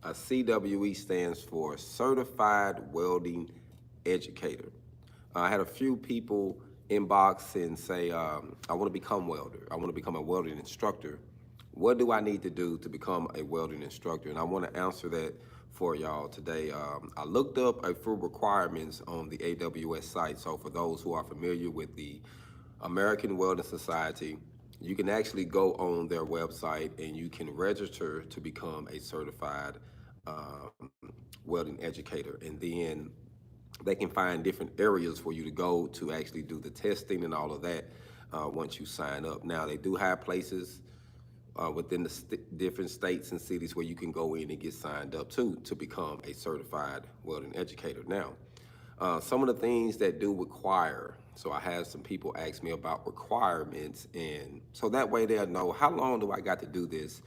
A CWE stands for Certified Welding Educator. I had a few people inbox and say, I want to become welder. I want to become a welding instructor. What do I need to do to become a welding instructor? And I want to answer that for y'all today. I looked up a few requirements on the AWS site. So for those who are familiar with the American Welding Society, you can actually go on their website and you can register to become a certified welding educator. And then they can find different areas for you to go to actually do the testing and all of that once you sign up. Now, they do have places within the different states and cities where you can go in and get signed up to become a certified welding educator. Now, some of the things that do require, so I had some people ask me about requirements, and so that way they'll know how long do I got to do this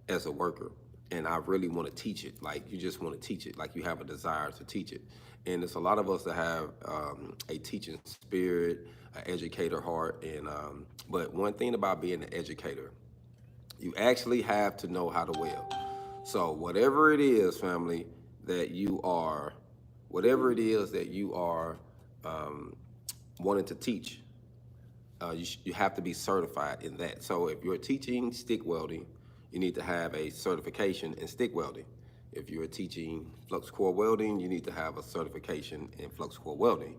as a worker. And I really want to teach it. Like, you just want to teach it, like you have a desire to teach it. And there's a lot of us that have a teaching spirit, an educator heart. And but one thing about being an educator, you actually have to know how to weld. So whatever it is, family, that you are, whatever it is that you are wanting to teach, you have to be certified in that. So if you're teaching stick welding, you need to have a certification in stick welding. If you're teaching flux core welding, you need to have a certification in flux core welding.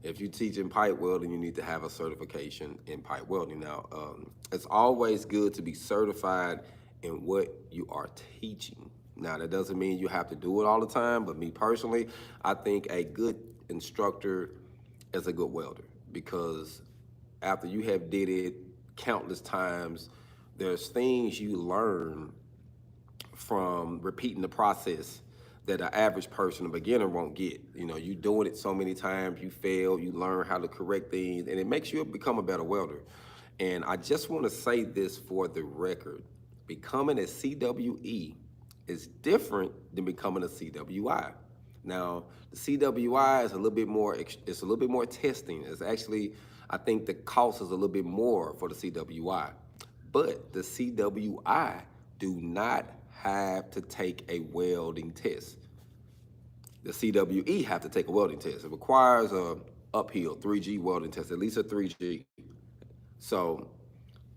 If you're teaching pipe welding, you need to have a certification in pipe welding. Now, it's always good to be certified in what you are teaching. Now, that doesn't mean you have to do it all the time, but me personally, I think a good instructor is a good welder, because after you have did it countless times, there's things you learn from repeating the process that an average person, a beginner, won't get. You know, you doing it so many times, you fail, you learn how to correct things, and it makes you become a better welder. And I just want to say this for the record: becoming a CWE is different than becoming a CWI. Now, the CWI is a little bit more, it's a little bit more testing. It's actually, I think the cost is a little bit more for the CWI. But the CWI do not have to take a welding test. The CWE have to take a welding test. It requires a uphill 3G welding test, at least a 3G. So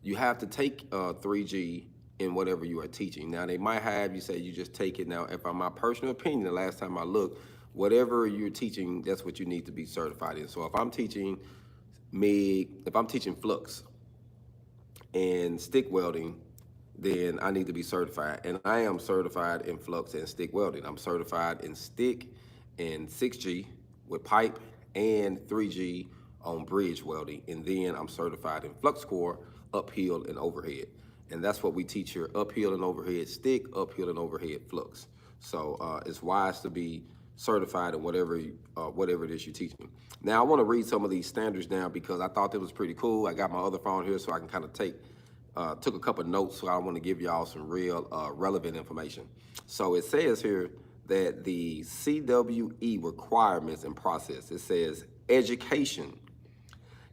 you have to take 3G in whatever you are teaching. Now, they might have you say you just take it. Now, if I'm my personal opinion, the last time I looked, whatever you're teaching, that's what you need to be certified in. So if I'm teaching MIG, if I'm teaching flux and stick welding, then I need to be certified. And I am certified in flux and stick welding. I'm certified in stick and 6G with pipe and 3G on bridge welding. And then I'm certified in flux core, uphill and overhead. And that's what we teach here: uphill and overhead stick, uphill and overhead flux. So it's wise to be certified in whatever it is you're teaching. Now, I want to read some of these standards down because I thought it was pretty cool. I got my other phone here so I can kind of took a couple of notes, so I want to give y'all some real relevant information. So it says here that the CWE requirements and process, it says education.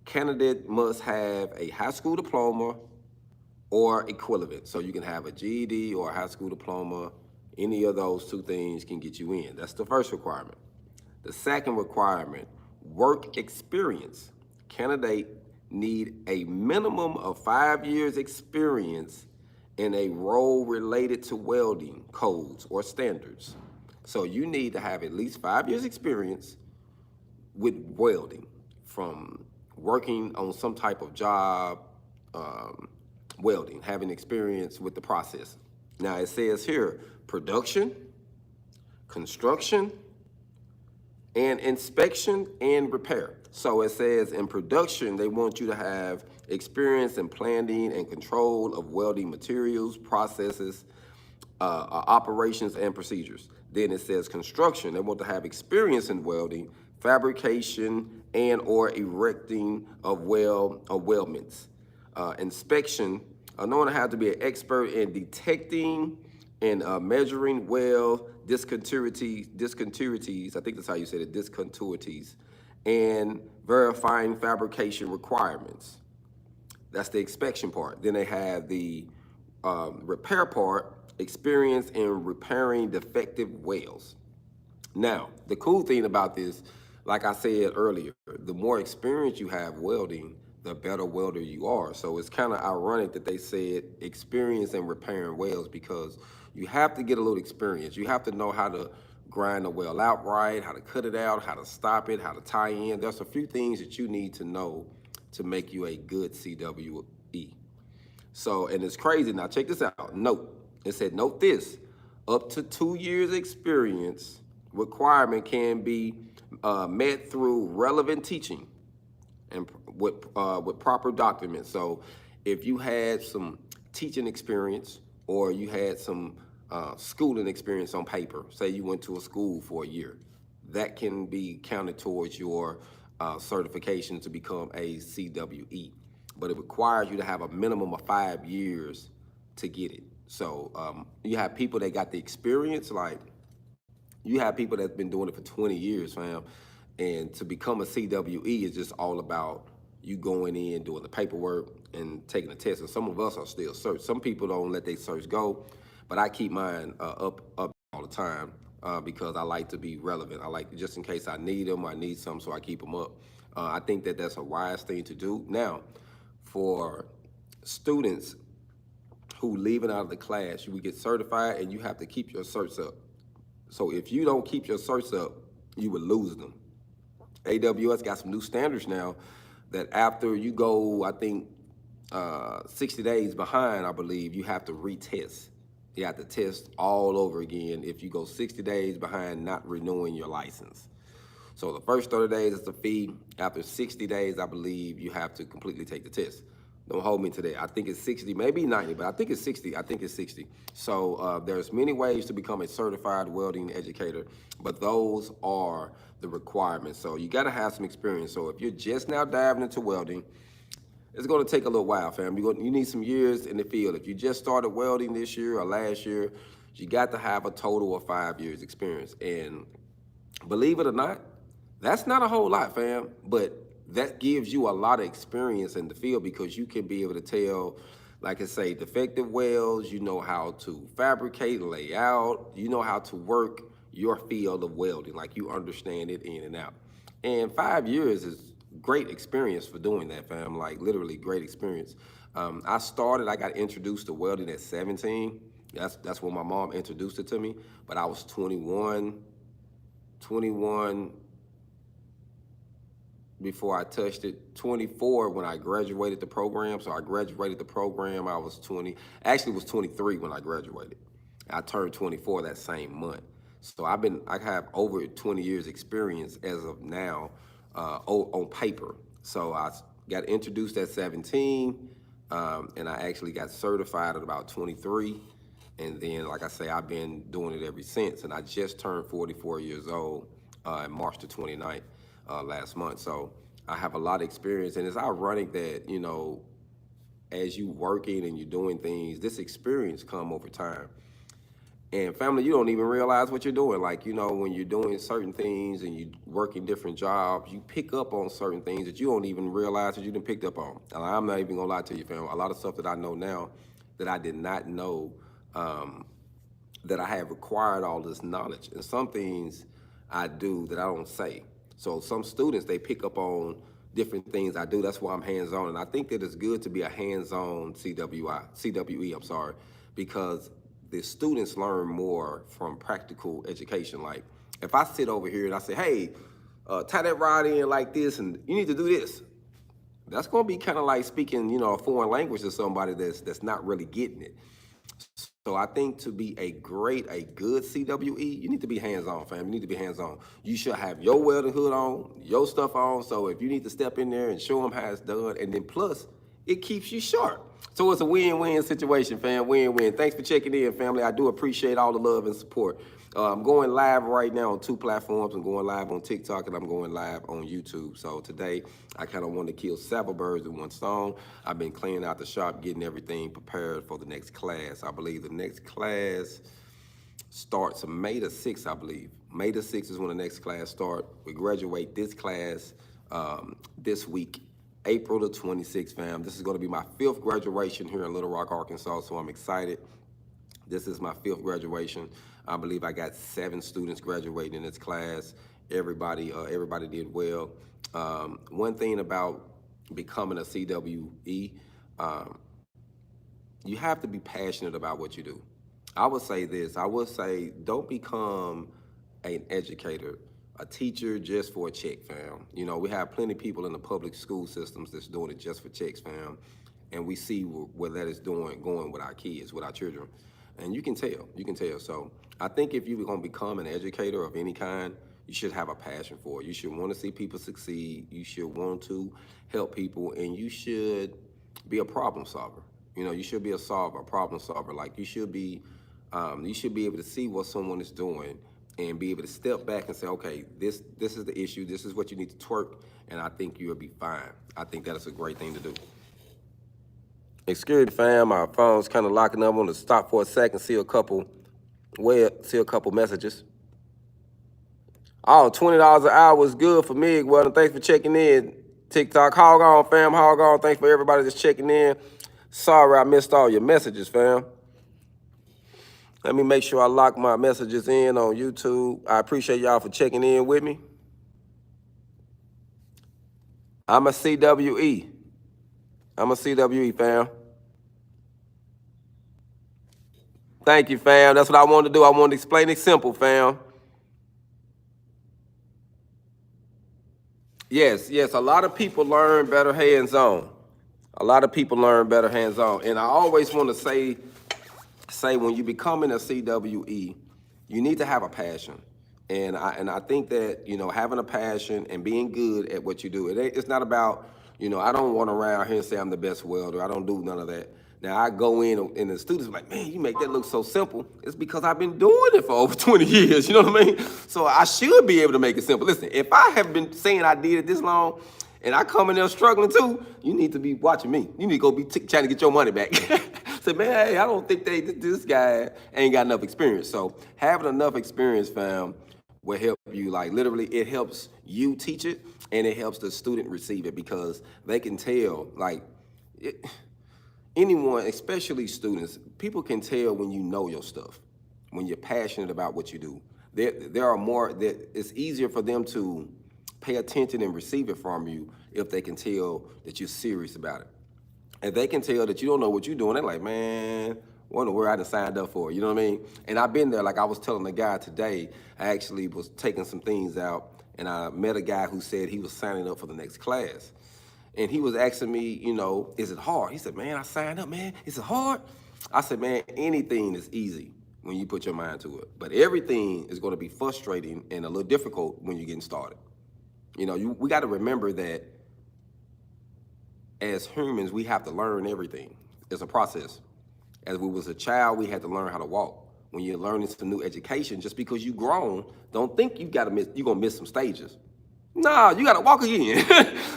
Candidate must have a high school diploma or equivalent. So you can have a GED or a high school diploma. Any of those two things can get you in. That's the first requirement. The second requirement, work experience. Candidate need a minimum of 5 years experience in a role related to welding codes or standards. So you need to have at least 5 years experience with welding, from working on some type of job, welding, having experience with the process. Now it says here, production, construction, and inspection and repair. So it says in production, they want you to have experience in planning and control of welding materials, processes, operations, and procedures. Then it says construction, they want to have experience in welding, fabrication, and or erecting of weldments. Inspection, knowing how to be an expert in detecting and measuring weld discontinuities, I think that's how you said it, discontinuities, and verifying fabrication requirements. That's the inspection part. Then they have the repair part, experience in repairing defective welds. Now, the cool thing about this, like I said earlier, the more experience you have welding, the better welder you are. So it's kind of ironic that they said experience in repairing welds, because you have to get a little experience. You have to know how to grind the weld out right, how to cut it out, how to stop it, how to tie in. There's a few things that you need to know to make you a good CWE. So, and it's crazy. Now, check this out. Note, it said, note this, up to 2 years experience requirement can be met through relevant teaching and with proper documents. So if you had some teaching experience or you had some schooling experience on paper, say you went to a school for a year, that can be counted towards your certification to become a CWE. But it requires you to have a minimum of 5 years to get it. So you have people that got the experience, like you have people that's been doing it for 20 years, fam. And to become a CWE is just all about you going in, doing the paperwork, and taking the test. And some of us are still certs. Some people don't let their certs go, but I keep mine up all the time because I like to be relevant. I like, just in case I need them, I need some, so I keep them up. I think that that's a wise thing to do. Now, for students who leaving out of the class, you would get certified and you have to keep your certs up. So if you don't keep your certs up, you would lose them. AWS got some new standards now that after you go, I think 60 days behind, I believe, you have to retest. You have to test all over again if you go 60 days behind not renewing your license. So the first 30 days is the fee. After 60 days, I believe you have to completely take the test. Don't hold me to that. I think it's 60, maybe 90, but I think it's 60. I think it's 60. So there's many ways to become a certified welding educator, but those are the requirements. So you got to have some experience. So if you're just now diving into welding, it's going to take a little while, fam. You need some years in the field. If you just started welding this year or last year, you got to have a total of 5 years experience. And believe it or not, that's not a whole lot, fam, but that gives you a lot of experience in the field because you can be able to tell, like I say, defective welds, you know how to fabricate, lay out, you know how to work your field of welding, like you understand it in and out. And 5 years is great experience for doing that, fam, like literally great experience. I got introduced to welding at 17. That's when my mom introduced it to me, but I was 21 before I touched it, 24 when I graduated the program. So I graduated the program, I was 20, actually was 23 when I graduated. I turned 24 that same month. So I have over 20 years experience as of now on paper. So I got introduced at 17 and I actually got certified at about 23. And then, like I say, I've been doing it ever since. And I just turned 44 years old March the 29th. Last month. So I have a lot of experience, and it's ironic that, you know, as you working and you're doing things, this experience come over time. And family, you don't even realize what you're doing. Like, you know, when you're doing certain things and you working different jobs, you pick up on certain things that you don't even realize that you done picked up on. And I'm not even gonna lie to you, fam. A lot of stuff that I know now that I did not know that I have acquired all this knowledge. And some things I do that I don't say. So some students, they pick up on different things I do. That's why I'm hands-on. And I think that it's good to be a hands-on CWE, because the students learn more from practical education. Like if I sit over here and I say, hey, tie that rod in like this and you need to do this, that's gonna be kind of like speaking, you know, a foreign language to somebody that's not really getting it. So I think to be a good CWE, you need to be hands-on, fam. You need to be hands-on. You should have your welding hood on, your stuff on. So if you need to step in there and show them how it's done, and then plus, it keeps you sharp. So it's a win-win situation, fam, win-win. Thanks for checking in, family. I do appreciate all the love and support. I'm going live right now on 2 platforms. I'm going live on TikTok and I'm going live on YouTube. So today, I kind of want to kill several birds with one stone. I've been cleaning out the shop, getting everything prepared for the next class. I believe the next class starts May the 6th, I believe. May the 6th is when the next class starts. We graduate this class this week. April the 26th, fam. This is going to be my 5th graduation here in Little Rock, Arkansas, so I'm excited. This is my 5th graduation. I believe I got 7 students graduating in this class. Everybody did well. One thing about becoming a CWE, you have to be passionate about what you do. I would say this, don't become an educator, a teacher just for a check, fam. You know, we have plenty of people in the public school systems that's doing it just for checks, fam. And we see where that is going with our kids, with our children. And you can tell. So I think if you're gonna become an educator of any kind, you should have a passion for it. You should want to see people succeed. You should want to help people, and you should be a problem solver. You know, you should be a problem solver. Like you should be able to see what someone is doing and be able to step back and say, okay, this is the issue. This is what you need to twerk, and I think you'll be fine. I think that is a great thing to do. Excuse me, fam. My phone's kind of locking up. I'm gonna stop for a second, see a couple messages. Oh, $20 an hour is good for me. Well, thanks for checking in. TikTok, hog on, fam, hog on. Thanks for everybody that's checking in. Sorry I missed all your messages, fam. Let me make sure I lock my messages in on YouTube. I appreciate y'all for checking in with me. I'm a CWE. Fam. Thank you, fam. That's what I wanted to do. I wanted to explain it simple, fam. Yes, a lot of people learn better hands-on. And I always want to say when you becoming a CWE, you need to have a passion. And I think that, you know, having a passion and being good at what you do, it's not about, you know, I don't run around here and say I'm the best welder. I don't do none of that. Now, I go in and the students are like, man, you make that look so simple. It's because I've been doing it for over 20 years, you know what I mean? So I should be able to make it simple. Listen, if I have been saying I did it this long and I come in there struggling too, you need to be watching me. You need to go be trying to get your money back. Say, man, hey, I don't think this guy ain't got enough experience. So having enough experience, fam, will help you. Like literally, it helps you teach it and it helps the student receive it because they can tell, like, anyone, especially students, people can tell when you know your stuff, when you're passionate about what you do. It's easier for them to pay attention and receive it from you if they can tell that you're serious about it. If they can tell that you don't know what you're doing, they're like, man, wonder where I done signed up for, you know what I mean? And I've been there, like I was telling the guy today, I actually was taking some things out and I met a guy who said he was signing up for the next class. And he was asking me, you know, is it hard? He said, man, I signed up, man. Is it hard? I said, man, anything is easy when you put your mind to it. But everything is going to be frustrating and a little difficult when you're getting started. You know, we got to remember that as humans, we have to learn everything. It's a process. As we was a child, we had to learn how to walk. When you're learning some new education, just because you've grown, don't think you're going to miss some stages. Nah, you gotta walk again.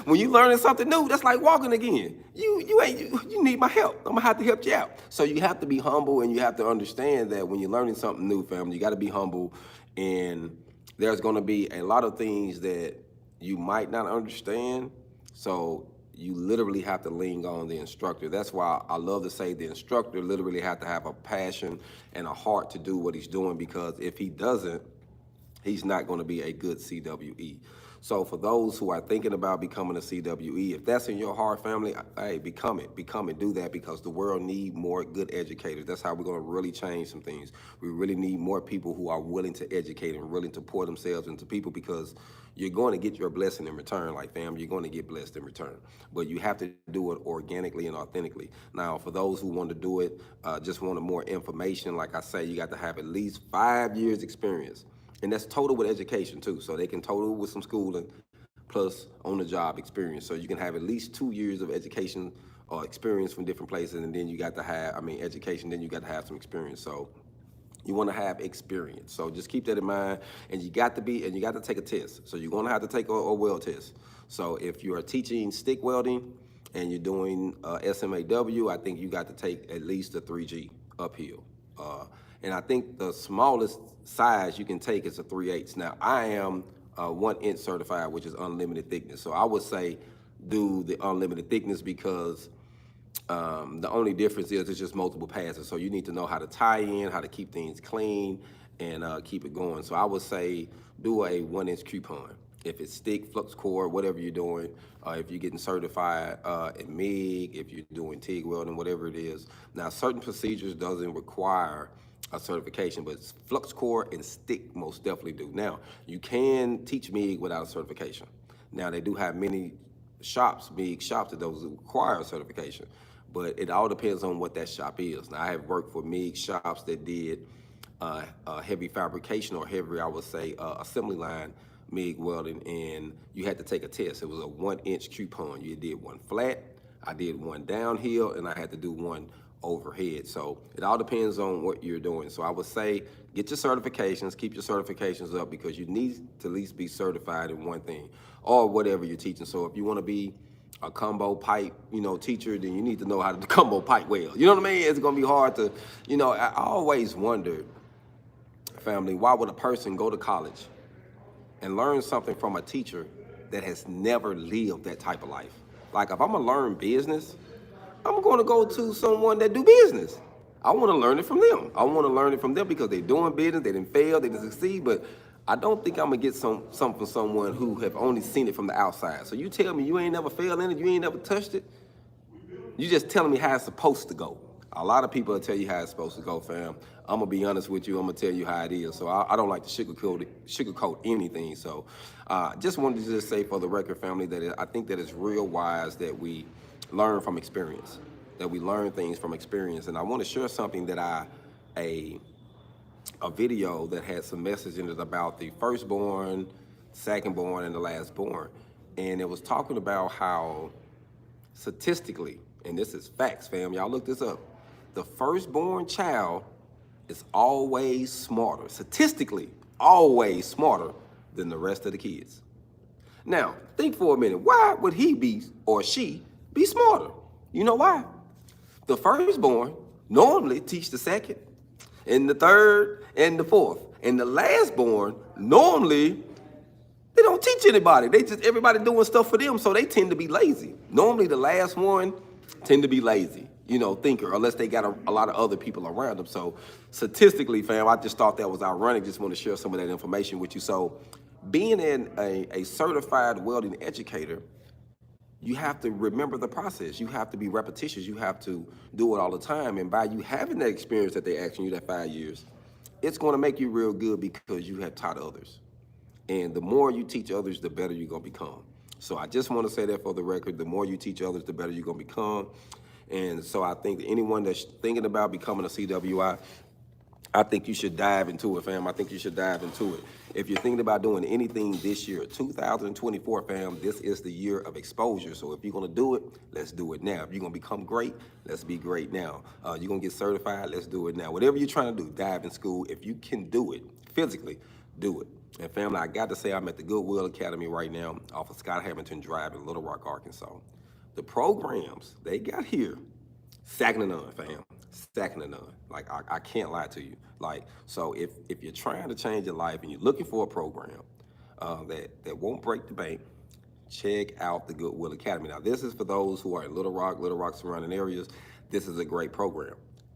When you learning something new, that's like walking again. You need my help. I'm gonna have to help you out. So you have to be humble and you have to understand that when you're learning something new, family, you gotta be humble. And there's gonna be a lot of things that you might not understand. So you literally have to lean on the instructor. That's why I love to say the instructor literally have to have a passion and a heart to do what he's doing, because if he doesn't, he's not gonna be a good CWE. So for those who are thinking about becoming a CWE, if that's in your heart, family, hey, become it, do that, because the world needs more good educators. That's how we're gonna really change some things. We really need more people who are willing to educate and willing to pour themselves into people, because you're going to get your blessing in return. Like, fam, you're going to get blessed in return. But you have to do it organically and authentically. Now, for those who want to do it, just wanted more information, like I say, you got to have at least 5 years experience. And that's total with education too. So they can total with some schooling plus on the job experience. So you can have at least 2 years of education or experience from different places. And then you got to have, education, then you got to have some experience. So you want to have experience. So just keep that in mind. And you got to take a test. So you're going to have to take a weld test. So if you are teaching stick welding and you're doing SMAW, I think you got to take at least a 3G uphill. And I think the smallest size you can take is a 3/8. Now, I am 1 inch certified, which is unlimited thickness. So I would say do the unlimited thickness because the only difference is it's just multiple passes. So you need to know how to tie in, how to keep things clean, and keep it going. So I would say do a 1-inch coupon. If it's stick, flux core, whatever you're doing, if you're getting certified in MIG, if you're doing TIG welding, whatever it is. Now, certain procedures doesn't require a certification, but flux core and stick most definitely do. Now, you can teach MIG without a certification. Now, they do have many shops, MIG shops, that those require a certification, but it all depends on what that shop is. Now, I have worked for MIG shops that did heavy fabrication or heavy, I would say, assembly line MIG welding, and you had to take a test. It was a 1-inch coupon. You did one flat, I did one downhill, and I had to do one overhead. So it all depends on what you're doing. So I would say get your certifications, keep your certifications up, because you need to at least be certified in one thing or whatever you're teaching. So if you want to be a combo pipe, teacher, then you need to know how to combo pipe well. You know what I mean? It's going to be hard to, I always wondered, family, why would a person go to college and learn something from a teacher that has never lived that type of life? Like, if I'm gonna learn business, I'm gonna go to someone that do business. I wanna learn it from them. I wanna learn it from them because they're doing business, they didn't fail, they didn't succeed, but I don't think I'm gonna get something from someone who have only seen it from the outside. So you tell me you ain't never failed in it, you ain't never touched it, you just telling me how it's supposed to go. A lot of people will tell you how it's supposed to go, fam. I'm gonna be honest with you. I'm gonna tell you how it is. So I don't like to sugarcoat anything. So just wanted to just say for the record, family, that I think that it's real wise that we learn from experience, that we learn things from experience. And I want to share something that a video that had some message in it about the firstborn, secondborn, and the lastborn. And it was talking about how statistically, and this is facts, fam, y'all look this up, the firstborn child is always smarter, statistically, always smarter than the rest of the kids. Now, think for a minute, why would he be, or she, be smarter? You know why? The firstborn normally teach the second, and the third, and the fourth. And the lastborn, normally, they don't teach anybody. Everybody doing stuff for them, so they tend to be lazy. Normally, the last one tend to be lazy, thinker, unless they got a lot of other people around them. So statistically, fam, I just thought that was ironic. Just want to share some of that information with you. So being a certified welding educator, you have to remember the process. You have to be repetitious. You have to do it all the time. And by you having that experience that they're asking you, that 5 years, it's going to make you real good because you have taught others. And the more you teach others, the better you're going to become. So I just want to say that for the record, the more you teach others, the better you're going to become. And so I think that anyone that's thinking about becoming a CWI, I think you should dive into it, fam. I think you should dive into it. If you're thinking about doing anything this year, 2024, fam, this is the year of exposure. So if you're going to do it, let's do it now. If you're going to become great, let's be great now. You're going to get certified, let's do it now. Whatever you're trying to do, dive in school. If you can do it physically, do it. And family, I got to say, I'm at the Goodwill Academy right now off of Scott Hamilton Drive in Little Rock, Arkansas. The programs they got here, second to none, fam. Second to none. Like, I can't lie to you. Like, so if you're trying to change your life and you're looking for a program that won't break the bank, check out the Goodwill Academy. Now, this is for those who are in Little Rock surrounding areas. This is a great program.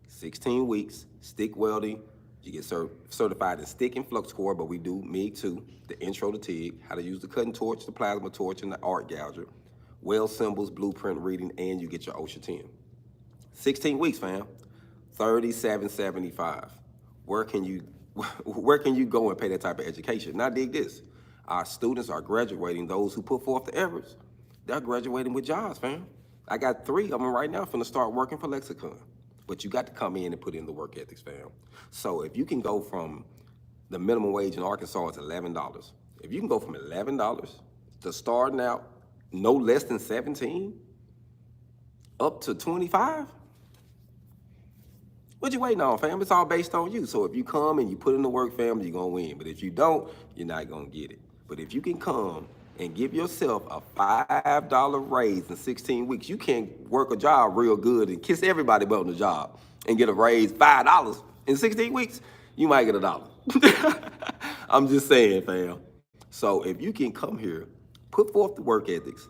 16 weeks, stick welding. You get certified in stick and flux core, but we do MIG too, the intro to TIG, how to use the cutting torch, the plasma torch, and the arc gouger, weld symbols, blueprint reading, and you get your OSHA 10. 16 weeks, fam, $37.75. Where can you go and pay that type of education? Now dig this, our students are graduating, those who put forth the efforts, they're graduating with jobs, fam. I got 3 of them right now finna start working for Lexicon. But you got to come in and put in the work ethics, fam. So if you can go from the minimum wage in Arkansas is $11. If you can go from $11 to starting out no less than 17 up to 25, what you waiting on, fam? It's all based on you. So if you come and you put in the work, fam, you're going to win. But if you don't, you're not going to get it. But if you can come and give yourself a $5 raise in 16 weeks, you can't work a job real good and kiss everybody but on the job and get a raise $5 in 16 weeks, you might get $1. I'm just saying, fam. So if you can come here, put forth the work ethics,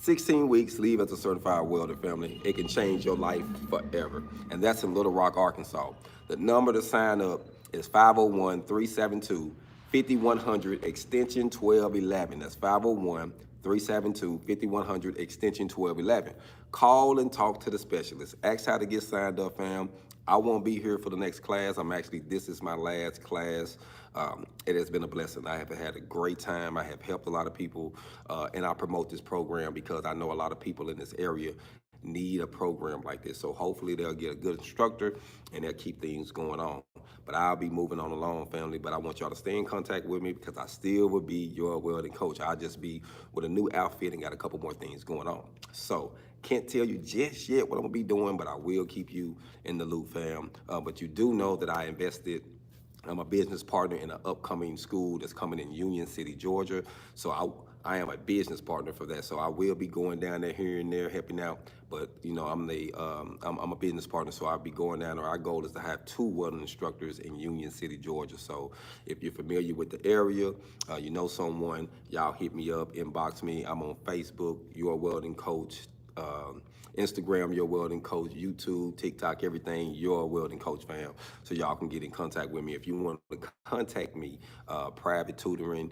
16 weeks, leave as a certified welder, family. It can change your life forever. And that's in Little Rock, Arkansas. The number to sign up is 501-372-5100, extension 1211. That's 501-372-5100, extension 1211. Call and talk to the specialist. Ask how to get signed up, fam. I won't be here for the next class. This is my last class. It has been a blessing. I have had a great time. I have helped a lot of people, and I promote this program because I know a lot of people in this area need a program like this. So hopefully they'll get a good instructor and they'll keep things going on. But I'll be moving on along, family. But I want y'all to stay in contact with me because I still will be your welding coach. I'll just be with a new outfit and got a couple more things going on. So can't tell you just yet what I'm gonna be doing, but I will keep you in the loop, fam. But you do know that I invested. I'm a business partner in an upcoming school that's coming in Union City, Georgia. So I am a business partner for that. So I will be going down there here and there, helping out. But you know, I'm a business partner, so I'll be going down there. Our goal is to have 2 welding instructors in Union City, Georgia. So if you're familiar with the area, you know someone, y'all hit me up, inbox me. I'm on Facebook, Your Welding Coach. Instagram, Your Welding Coach, YouTube, TikTok, everything, Your Welding Coach, fam. So y'all can get in contact with me. If you want to contact me, private tutoring,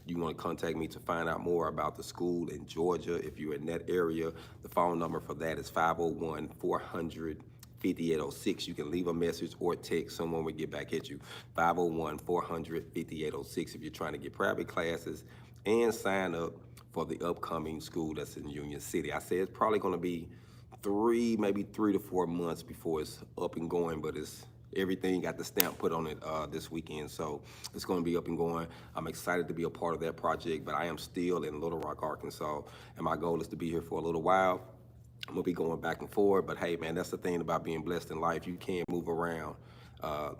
you want to contact me to find out more about the school in Georgia. If you're in that area, the phone number for that is 501-400-5806. You can leave a message or text. Someone will get back at you. 501-400-5806 if you're trying to get private classes and sign up for the upcoming school that's in Union City. I say it's probably gonna be maybe 3 to 4 months before it's up and going, but everything got the stamp put on it this weekend. So it's gonna be up and going. I'm excited to be a part of that project, but I am still in Little Rock, Arkansas, and my goal is to be here for a little while. I'm gonna be going back and forth, but hey man, that's the thing about being blessed in life. You can move around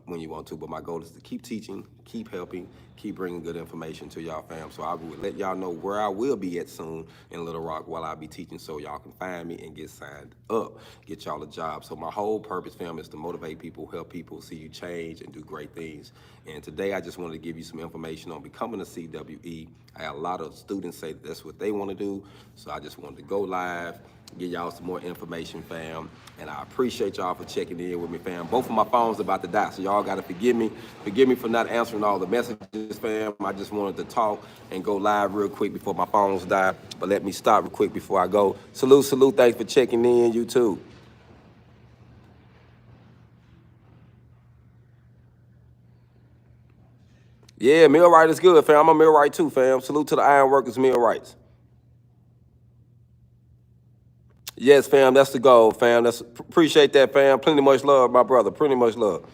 when you want to, but my goal is to keep teaching, keep helping, keep bringing good information to y'all, fam. So I will let y'all know where I will be at soon in Little Rock while I be teaching, so y'all can find me and get signed up, get y'all a job. So my whole purpose, fam, is to motivate people, help people, see you change and do great things. And today I just wanted to give you some information on becoming a CWE. I had a lot of students say that's what they want to do, so I just wanted to go live, give y'all some more information, fam. And I appreciate y'all for checking in with me, fam. Both of my phones are about to die, so y'all gotta forgive me. Forgive me for not answering all the messages, fam. I just wanted to talk and go live real quick before my phones die. But let me stop real quick before I go. Salute, salute, thanks for checking in, YouTube. Yeah, millwright is good, fam. I'm a millwright too, fam. Salute to the ironworkers, millwrights. Yes, fam, that's the goal, fam. Appreciate that, fam. Plenty much love, my brother. Plenty much love.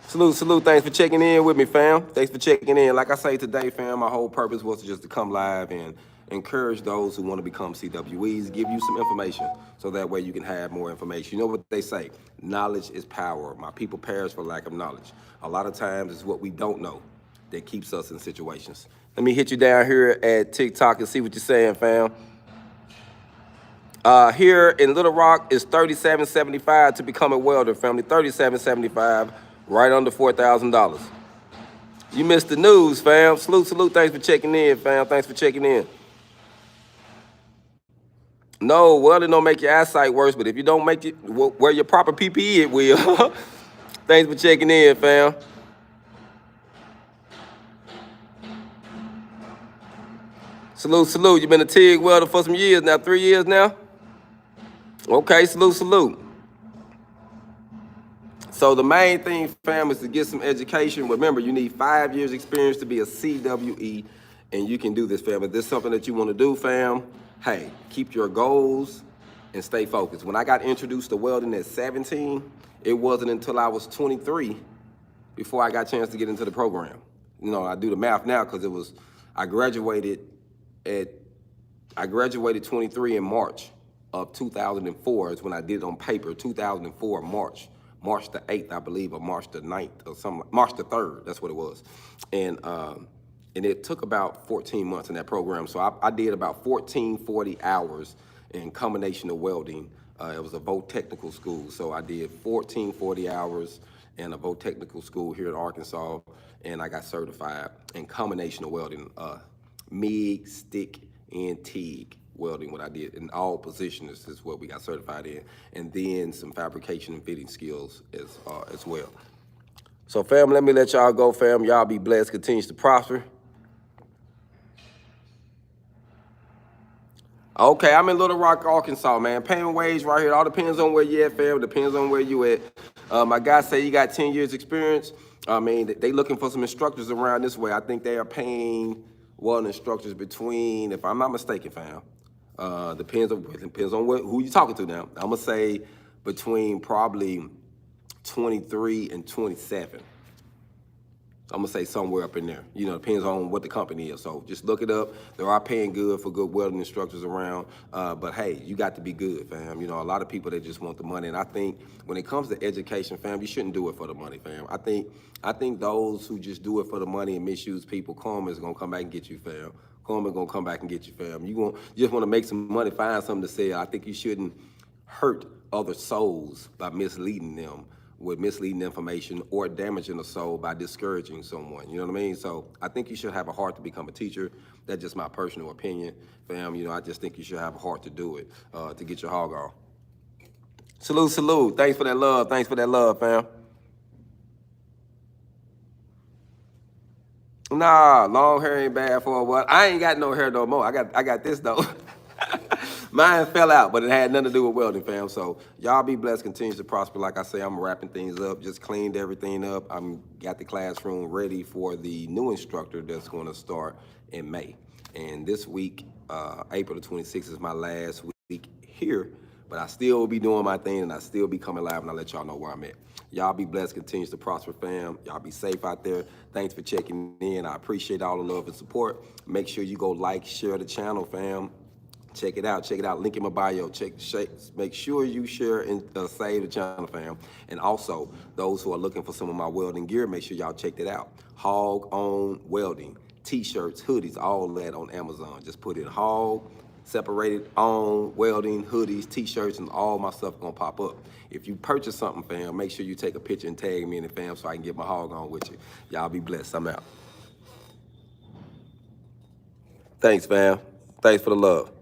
Salute, salute. Thanks for checking in with me, fam. Thanks for checking in. Like I say today, fam, my whole purpose was just to come live and encourage those who want to become CWEs, give you some information so that way you can have more information. You know what they say, knowledge is power. My people perish for lack of knowledge. A lot of times it's what we don't know that keeps us in situations. Let me hit you down here at TikTok and see what you're saying, fam. Here in Little Rock is $37.75 to become a welder, family. $37.75, right under $4,000. You missed the news, fam. Salute, salute. Thanks for checking in, fam. Thanks for checking in. No, welding don't make your eyesight worse, but if you don't make it, wear your proper PPE, it will. Thanks for checking in, fam. Salute, salute. You've been a TIG welder for some years now, 3 years now? Okay, salute, salute. So the main thing, fam, is to get some education. Remember, you need 5 years experience to be a CWE, and you can do this, fam. If this is something that you want to do, fam, hey, keep your goals and stay focused. When I got introduced to welding at 17, it wasn't until I was 23 before I got a chance to get into the program. You know, I do the math now because I graduated 23 in March of 2004 is when I did it on paper, 2004, March the 8th, I believe, or March the 9th, or something, March the 3rd, that's what it was. And it took about 14 months in that program. So I did about 40 hours in combination of welding. It was a Voc technical school. So I did 40 hours in a Voc technical school here in Arkansas, and I got certified in combination of welding, MIG, stick, and TIG welding, what I did in all positions is what we got certified in, and then some fabrication and fitting skills as well. So fam, let me let y'all go, fam. Y'all be blessed, continues to prosper. Okay, I'm in Little Rock, Arkansas, man. Paying wage right here. All depends on where you at, fam. Depends on where you at. My guy say you got 10 years experience. I mean, they looking for some instructors around this way. I think they are paying welding instructors between, if I'm not mistaken, fam. Depends on who you talking to now. I'm gonna say between probably 23 and 27. I'm gonna say somewhere up in there. You know, depends on what the company is. So just look it up. They are paying good for good welding instructors around. But hey, you got to be good, fam. You know, a lot of people, they just want the money. And I think when it comes to education, fam, you shouldn't do it for the money, fam. I think those who just do it for the money and misuse people, karma is gonna come back and get you, fam. Karma gonna come back and get you, fam. You just wanna make some money, find something to sell. I think you shouldn't hurt other souls by misleading them with misleading information or damaging a soul by discouraging someone. You know what I mean? So I think you should have a heart to become a teacher. That's just my personal opinion, fam. You know, I just think you should have a heart to do it, to get your hog on. Salute, salute. Thanks for that love. Thanks for that love, fam. Nah, long hair ain't bad for a what? I ain't got no hair no more. I got this though. Mine fell out, but it had nothing to do with welding, fam. So y'all be blessed, continues to prosper. Like I say, I'm wrapping things up, just cleaned everything up. I'm got the classroom ready for the new instructor that's going to start in May. And this week, April the 26th is my last week here, but I still will be doing my thing and I still be coming live and I'll let y'all know where I'm at. Y'all be blessed, continues to prosper, fam. Y'all be safe out there. Thanks for checking in. I appreciate all the love and support. Make sure you go like, share the channel, fam. Check it out. Check it out. Link in my bio. Make sure you share and save the channel, fam. And also, those who are looking for some of my welding gear, make sure y'all check that out. Hog On Welding. T-shirts, hoodies, all that on Amazon. Just put in Hog, separated on welding, hoodies, T-shirts, and all my stuff gonna pop up. If you purchase something, fam, make sure you take a picture and tag me in it, fam, so I can get my hog on with you. Y'all be blessed. I'm out. Thanks, fam. Thanks for the love.